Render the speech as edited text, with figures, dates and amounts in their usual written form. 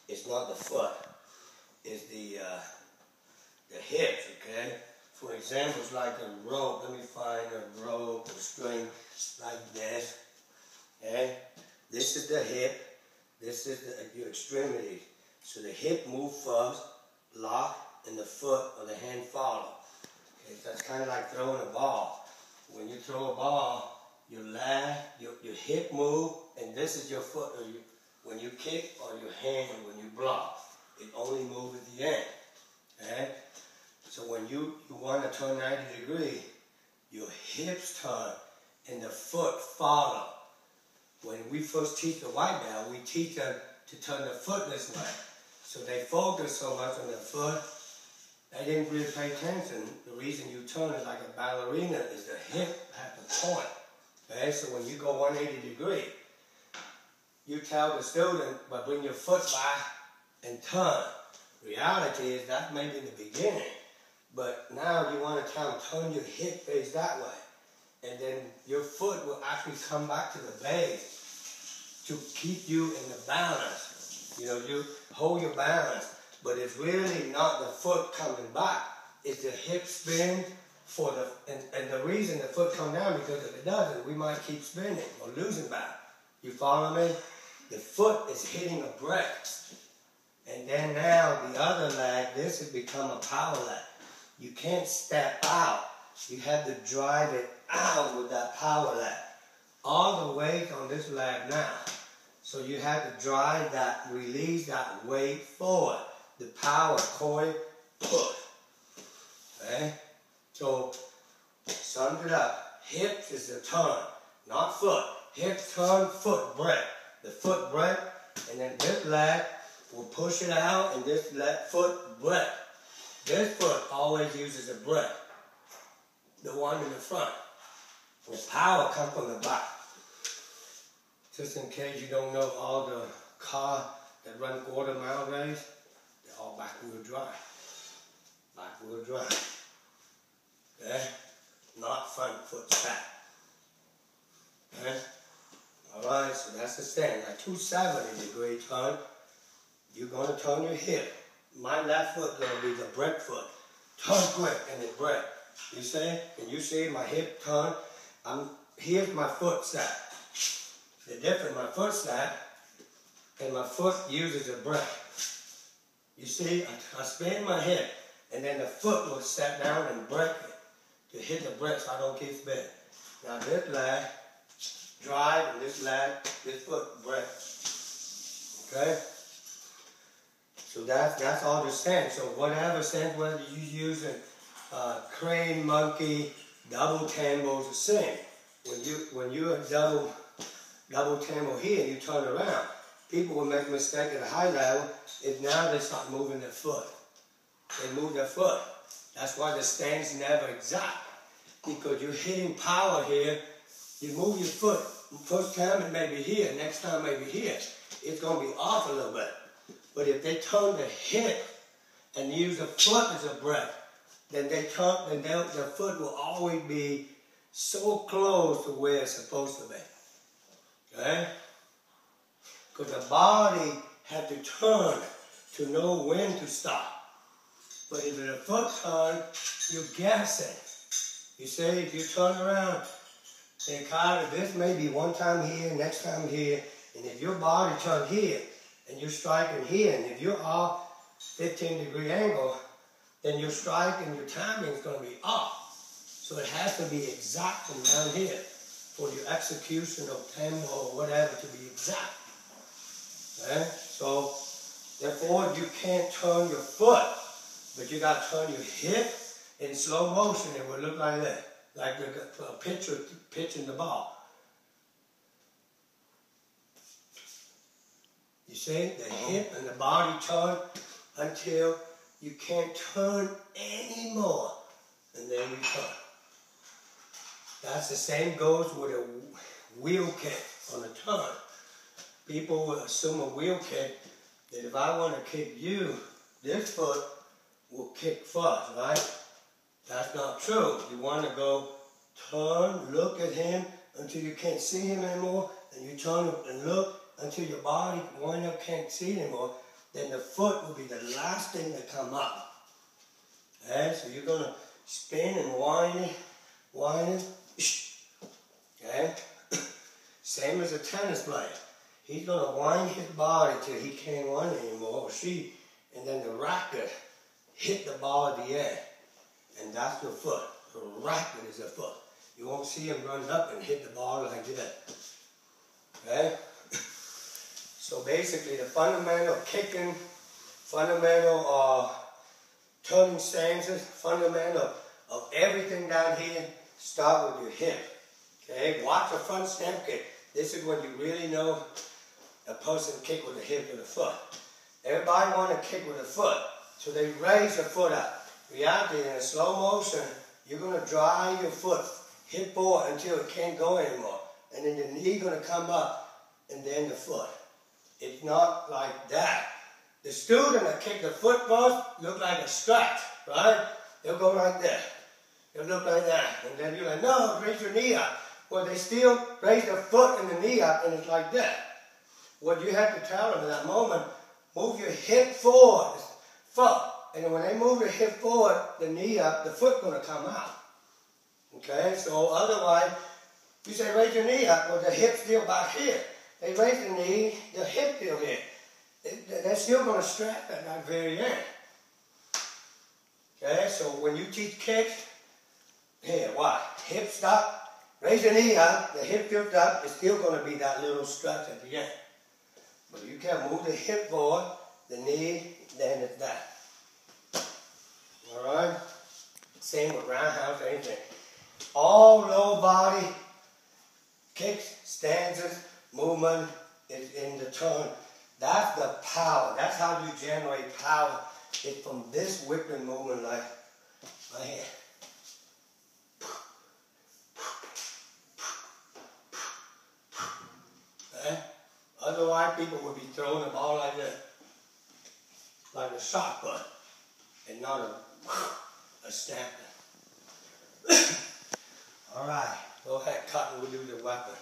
It's not the foot, it's the hips, okay? For example, it's like a rope. Let me find a rope or string like this, okay? This is the hip, this is your extremity. So the hip move first, lock, and the foot or the hand follow. Okay, that's kind of like throwing a ball. When you throw a ball, your leg, your hip move, and this is your foot, or when you kick, or your hand when you block. It only moves at the end. Okay? So when you want to turn 90 degrees, your hips turn and the foot follow. When we first teach the white belt, we teach them to turn the foot this way. So they focus so much on the foot, they didn't really pay attention. The reason you turn is like a ballerina is the hip has to point. Okay? So when you go 180 degrees, you tell the student, but bring your foot back and turn. Reality is that may be in the beginning, but now you want to tell them, turn your hip face that way. And then your foot will actually come back to the base to keep you in the balance. You know, you hold your balance, but it's really not the foot coming back. It's the hip spin for the, and the reason the foot come down, because if it doesn't, we might keep spinning or losing back. You follow me? The foot is hitting a brake. And then now the other leg, this has become a power leg. You can't step out. You have to drive it out with that power leg. All the weight on this leg now. So you have to drive that, release that weight forward. The power coil push. Okay? So sum it up. Hips is the turn, not foot. Hips turn, foot brake. The foot brake, and then this leg will push it out, and this foot brake. This foot always uses a brake, the one in the front. The power comes from the back. Just in case you don't know, all the cars that run quarter-mile race, they're all back-wheel drive. Back-wheel drive. Okay? Not front foot stack. Okay? Alright, so that's the stand. Like 270 degree turn, you're going to turn your hip. My left foot going to be the brake foot. Turn quick and it brake. You see? Can you see my hip turn? Here's my foot stack. The difference, my foot stack, and my foot uses a brake. You see, I spin my hip, and then the foot will step down and brake it to hit the brake so I don't keep spinning. Now this leg, drive, and this leg, this foot brake. Okay? So that's all the sense. So whatever sense, whether you're using crane, monkey, double tambos, the same. When you double tambo here, you turn around. People will make a mistake at a high level. Is now they start moving their foot. They move their foot. That's why the stand's never exact, because you're hitting power here. You move your foot. First time it may be here, next time it may be here. It's going to be off a little bit. But if they turn the hip and use the foot as a brake, then the foot will always be so close to where it's supposed to be. Okay? Because the body has to turn to know when to stop. But if the foot turns, you're guessing. You see, if you turn around, and kind of, this may be one time here, next time here, and if your body turns here, and you're striking here, and if you're off 15-degree angle, then your strike and your timing is going to be off. So it has to be exact from down here for your execution of tempo or whatever to be exact. Okay? So, therefore, you can't turn your foot, but you got to turn your hip in slow motion. It will look like that. Like a pitcher pitching the ball. You see, the hip and the body turn until you can't turn anymore, and then you turn. That's the same goes with a wheel kick on a turn. People will assume a wheel kick, that if I want to kick you, this foot will kick first, right? That's not true. You want to go turn, look at him until you can't see him anymore, and you turn and look, until your body wind up can't see anymore, then the foot will be the last thing to come up. Okay, so you're gonna spin and wind it, okay? Same as a tennis player. He's gonna wind his body till he can't wind anymore, or she, and then the racket hit the ball at the end. And that's the foot. The racket is the foot. You won't see him run up and hit the ball like that. Okay? So basically the fundamental kicking, fundamental turning stances, fundamental of everything down here, start with your hip. Okay? Watch a front stamp kick. This is when you really know a person kick with the hip or the foot. Everybody want to kick with the foot, so they raise the foot up. Reality, in a slow motion, you're going to drive your foot hip forward until it can't go anymore. And then the knee going to come up, and then the foot. It's not like that. The student that kick the foot first look like a stretch, right? They'll go like that. They'll look like that. And then you're like, no, raise your knee up. Well, they still raise the foot and the knee up, and it's like that. What you have to tell them in that moment, move your hip forward, foot. And when they move the hip forward, the knee up, the foot going to come out. Okay, so otherwise, you say raise your knee up, well the hip's still back here. They raise the knee, the hip still here. They're still going to strap at that very end. Okay, so when you teach kicks, here, watch. Hip stop, raise the knee up, the hip tilt up, it's still going to be that little stretch at the end. But you can move the hip forward, the knee, then it's that. Alright? Same with roundhouse, anything. All low body kicks, stances, movement is in the turn. That's the power. That's how you generate power. It's from this whipping movement like right here. Okay? Otherwise people would be throwing the ball like this. Like a shot put. And not a stamp. All right, go ahead, cut and we'll do the weapon.